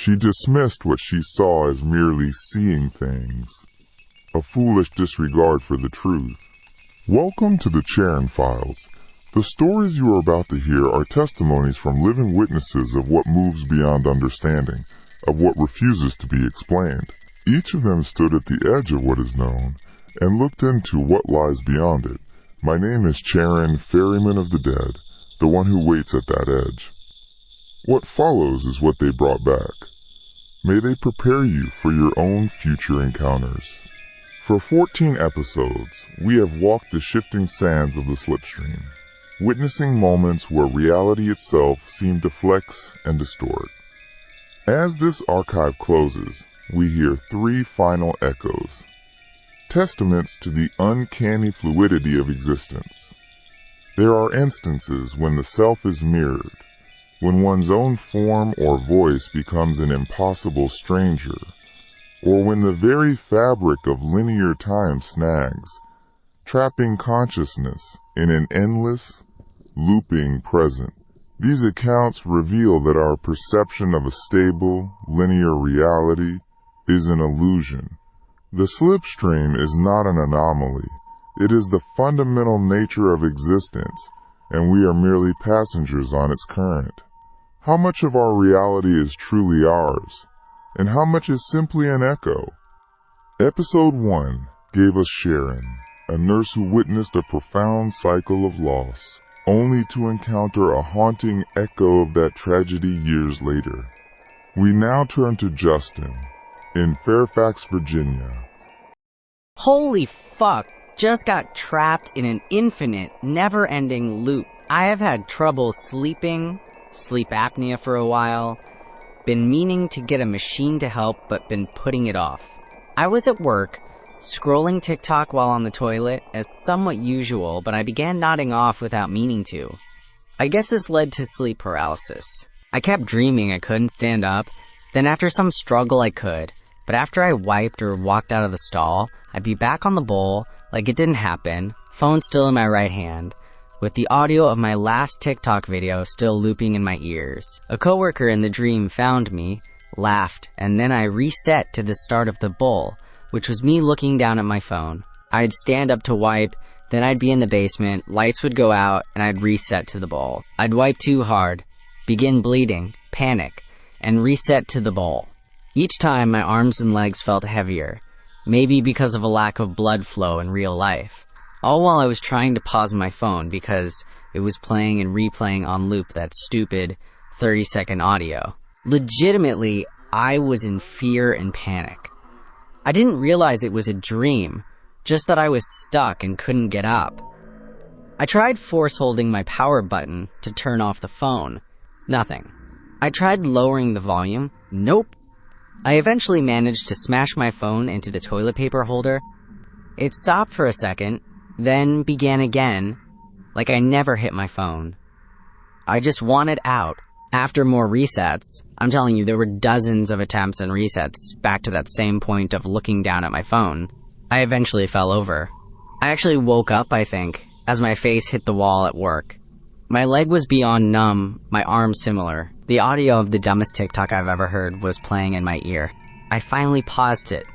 She dismissed what she saw as merely seeing things, a foolish disregard for the truth. Welcome to the Charon Files. The stories you are about to hear are testimonies from living witnesses of what moves beyond understanding, of what refuses to be explained. Each of them stood at the edge of what is known and looked into what lies beyond it. My name is Charon, Ferryman of the Dead, the one who waits at that edge. What follows is what they brought back. May they prepare you for your own future encounters. For 14 episodes, we have walked the shifting sands of the Slipstream, witnessing moments where reality itself seemed to flex and distort. As this archive closes, we hear 3 final echoes, testaments to the uncanny fluidity of existence. There are instances when the self is mirrored, when one's own form or voice becomes an impossible stranger, or when the very fabric of linear time snags, trapping consciousness in an endless, looping present. These accounts reveal that our perception of a stable, linear reality is an illusion. The Slipstream is not an anomaly. It is the fundamental nature of existence, and we are merely passengers on its current. How much of our reality is truly ours, and how much is simply an echo? Episode 1 gave us Charon, a nurse who witnessed a profound cycle of loss, only to encounter a haunting echo of that tragedy years later. We now turn to Justin, in Fairfax, Virginia. Holy fuck, just got trapped in an infinite, never-ending loop. I have had trouble sleeping, sleep apnea for a while, been meaning to get a machine to help but been putting it off. I was at work, scrolling TikTok while on the toilet, as somewhat usual, but I began nodding off without meaning to. I guess this led to sleep paralysis. I kept dreaming I couldn't stand up, then after some struggle I could, but after I wiped or walked out of the stall, I'd be back on the bowl, like it didn't happen, phone still in my right hand, with the audio of my last TikTok video still looping in my ears. A coworker in the dream found me, laughed, and then I reset to the start of the bowl, which was me looking down at my phone. I'd stand up to wipe, then I'd be in the basement, lights would go out, and I'd reset to the bowl. I'd wipe too hard, begin bleeding, panic, and reset to the bowl. Each time my arms and legs felt heavier, maybe because of a lack of blood flow in real life. All while I was trying to pause my phone because it was playing and replaying on loop that stupid 30-second audio. Legitimately, I was in fear and panic. I didn't realize it was a dream, just that I was stuck and couldn't get up. I tried force holding my power button to turn off the phone. Nothing. I tried lowering the volume. Nope. I eventually managed to smash my phone into the toilet paper holder. It stopped for a second, then began again, like I never hit my phone. I just wanted out. After more resets, I'm telling you, there were dozens of attempts and resets back to that same point of looking down at my phone, I eventually fell over. I actually woke up, I think, as my face hit the wall at work. My leg was beyond numb, my arm similar. The audio of the dumbest TikTok I've ever heard was playing in my ear. I finally paused it.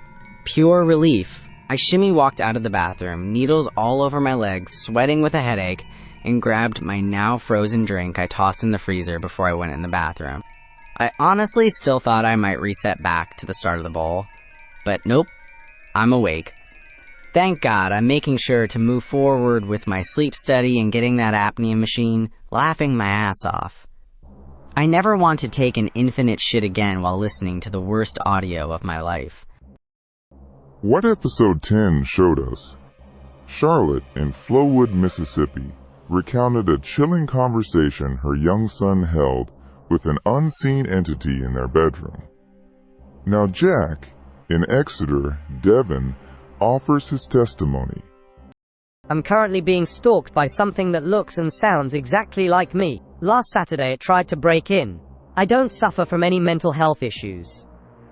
Pure relief. I shimmy walked out of the bathroom, needles all over my legs, sweating with a headache, and grabbed my now frozen drink I tossed in the freezer before I went in the bathroom. I honestly still thought I might reset back to the start of the bowl, but nope, I'm awake. Thank God I'm making sure to move forward with my sleep study and getting that apnea machine, laughing my ass off. I never want to take an infinite shit again while listening to the worst audio of my life. What episode 10 showed us? Charlotte in Flowood, Mississippi, recounted a chilling conversation her young son held with an unseen entity in their bedroom. Now Jack, in Exeter, Devon, offers his testimony. I'm currently being stalked by something that looks and sounds exactly like me. Last Saturday it tried to break in. I don't suffer from any mental health issues.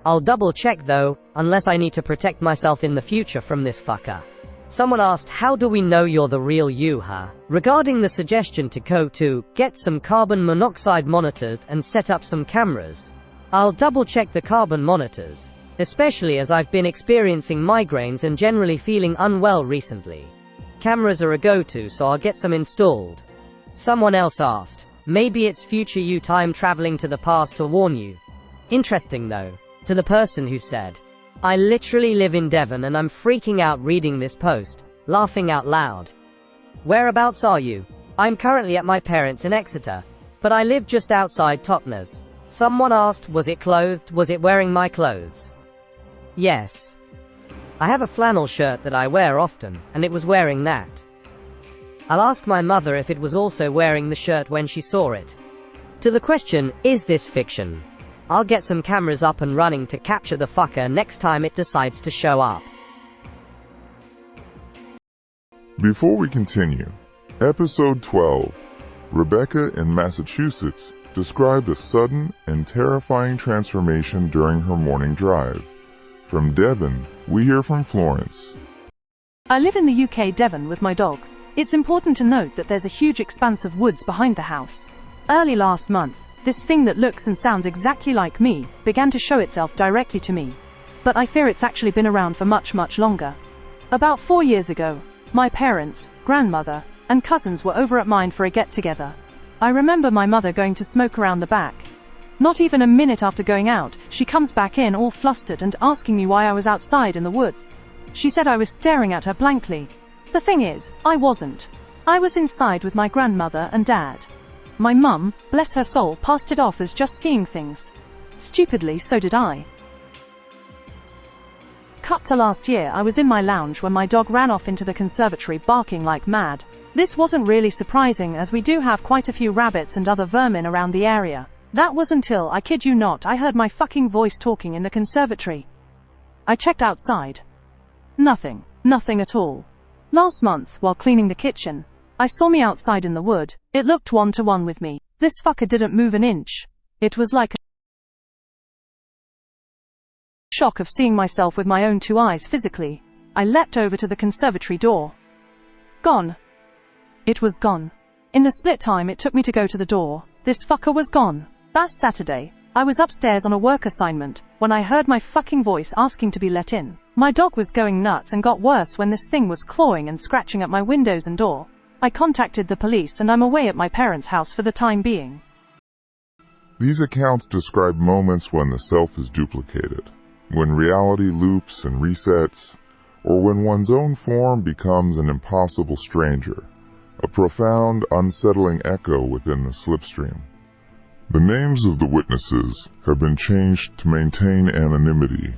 I'll double check though, unless I need to protect myself in the future from this fucker. Someone asked, how do we know you're the real you, huh? Regarding the suggestion to go to, get some carbon monoxide monitors and set up some cameras. I'll double check the carbon monitors, especially as I've been experiencing migraines and generally feeling unwell recently. Cameras are a go-to, so I'll get some installed. Someone else asked, maybe it's future you time traveling to the past to warn you. Interesting though, to the person who said, I literally live in Devon and I'm freaking out reading this post, laughing out loud. Whereabouts are you? I'm currently at my parents' in Exeter, but I live just outside Totnes. Someone asked, was it clothed? Was it wearing my clothes? Yes. I have a flannel shirt that I wear often, and it was wearing that. I'll ask my mother if it was also wearing the shirt when she saw it. To the question, is this fiction? I'll get some cameras up and running to capture the fucker next time it decides to show up. Before we continue, Episode 12, Rebecca in Massachusetts described a sudden and terrifying transformation during her morning drive. From Devon, we hear from Florence. I live in the UK, Devon, with my dog. It's important to note that there's a huge expanse of woods behind the house. Early last month, this thing that looks and sounds exactly like me began to show itself directly to me. But I fear it's actually been around for much, much longer. About 4 years ago, my parents, grandmother, and cousins were over at mine for a get-together. I remember my mother going to smoke around the back. Not even a minute after going out, she comes back in all flustered and asking me why I was outside in the woods. She said I was staring at her blankly. The thing is, I wasn't. I was inside with my grandmother and dad. My mum, bless her soul, passed it off as just seeing things. Stupidly, so did I. Cut to last year, I was in my lounge when my dog ran off into the conservatory barking like mad. This wasn't really surprising as we do have quite a few rabbits and other vermin around the area. That was until, I kid you not, I heard my fucking voice talking in the conservatory. I checked outside. Nothing. Nothing at all. Last month, while cleaning the kitchen, I saw me outside in the wood. It looked one-to-one with me. This fucker didn't move an inch. It was like a shock of seeing myself with my own 2 eyes physically. I leapt over to the conservatory door. Gone. It was gone. In the split time it took me to go to the door, this fucker was gone. Last Saturday, I was upstairs on a work assignment when I heard my fucking voice asking to be let in. My dog was going nuts and got worse when this thing was clawing and scratching at my windows and door. I contacted the police and I'm away at my parents' house for the time being. These accounts describe moments when the self is duplicated, when reality loops and resets, or when one's own form becomes an impossible stranger, a profound, unsettling echo within the slipstream. The names of the witnesses have been changed to maintain anonymity.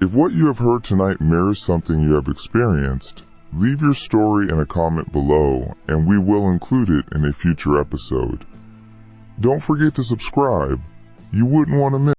If what you have heard tonight mirrors something you have experienced, leave your story in a comment below and we will include it in a future episode. Don't forget to subscribe. You wouldn't want to miss